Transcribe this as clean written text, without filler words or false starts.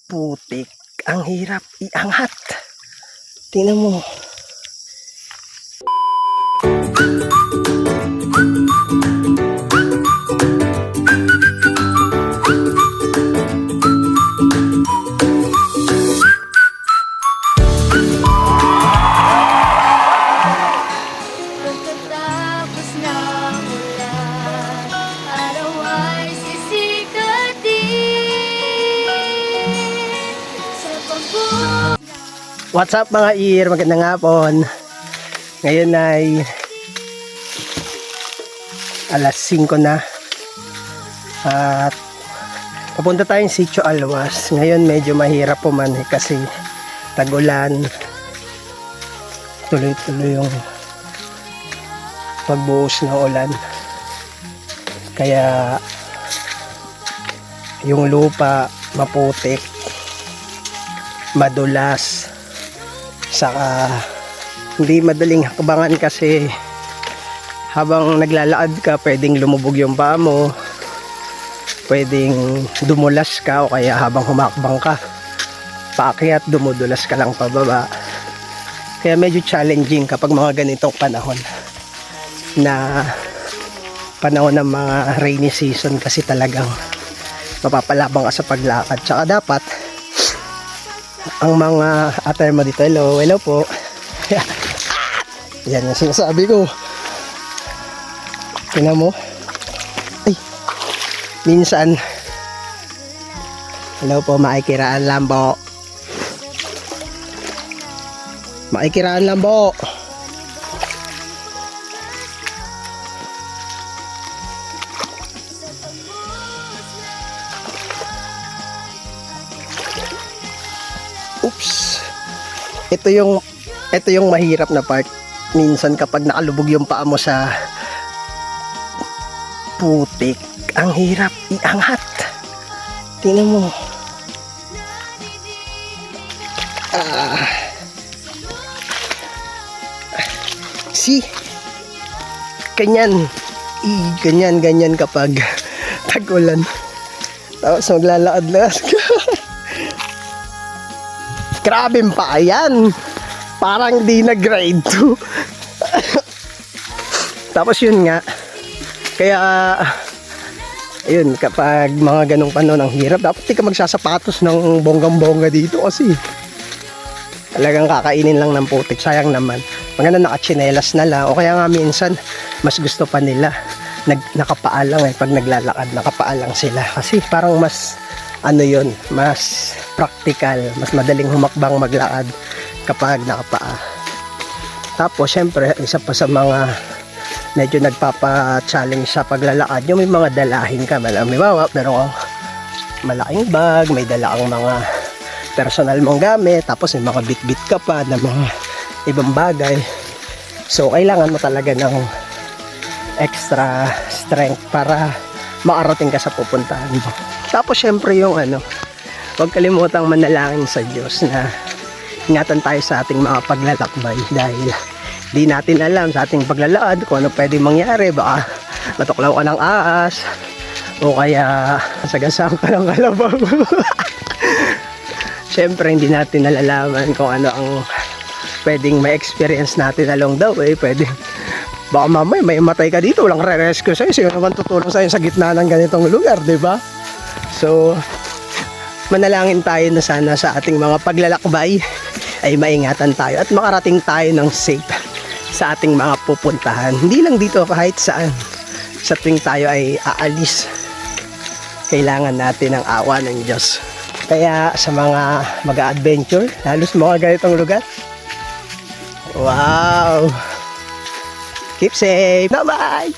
Putik, ang hirap iangat. Tingnan mo. Pagkatapos ng ulan, araw ay sisikat din sa pagbukas. What's up mga ear? Magandang hapon. Ngayon ay alas 5 na. At papunta tayong Sitio Alwas. Ngayon medyo mahirap pumanhi kasi tag-ulan. Tuloy-tuloy yung pagbuhos ng ulan. Kaya yung lupa maputik, madulas, saka hindi madaling hakbangan kasi habang naglalakad ka pwedeng lumubog yung paa mo, pwedeng dumulas ka, o kaya habang humakbang ka paakyat dumudulas ka lang pababa. Kaya medyo challenging kapag mga ganitong panahon na panahon ng mga rainy season, kasi talagang mapapalabang ka sa paglakad. Tsaka dapat ang mga atay mo dito, hello po. Yan yung sinasabi ko. Tingnan mo. Ay, minsan hello po, makikiraan lang po. Makikiraan lang po. Oops. Ito yung mahirap na part. Minsan kapag nakalubog yung paa mo sa putik, ang hirap iangat. Tingnan mo. See? Ganyan. Ganyan kapag tag-ulan. Tapos maglalakad-lakad ka. Grabe pa yan. Parang di na grade 2. Tapos yun nga. Kaya ayun, kapag mga ganong panahon ang hirap, dapat di ka magsasapatos ng bonggang-bongga dito kasi talagang kakainin lang ng putik. Sayang naman. Maganda nakatsinelas na lang. O kaya nga minsan mas gusto pa nila nakapaalang pag naglalakad, nakapaalang sila. Kasi parang mas yun, mas practical, mas madaling humakbang maglakad kapag nakapaa. Tapos syempre, isa pa sa mga medyo nagpapa-challenge sa paglalakad, yung may mga dalahin ka, malamiwawa, pero malaking bag, may dala ang mga personal mong gamit, tapos may mga bit-bit ka pa na mga ibang bagay. So kailangan mo talaga ng extra strength para maarating ka sa pupuntahan mo. Tapos syempre yung huwag kalimutang manalangin sa Diyos na ingatan tayo sa ating mga paglalakbay, dahil di natin alam sa ating paglalakad kung ano pwede mangyari. Baka matuklaw ka ng ahas, o kaya sagasaan ka ng kalabaw. Syempre hindi natin nalalaman kung ano ang pwedeng may experience natin along the way. Pwede baka mamaya may matay ka dito, walang re-rescue sa'yo. Sino naman tutulong sa'yo sa gitna ng ganitong lugar, diba? So manalangin tayo na sana sa ating mga paglalakbay ay maingatan tayo at makarating tayo ng safe sa ating mga pupuntahan. Hindi lang dito, kahit saan. Sa tuwing tayo ay aalis, kailangan natin ang awa ng Diyos. Kaya sa mga mag-a-adventure, halos mga ganitong lugar, wow, keep safe, bye bye.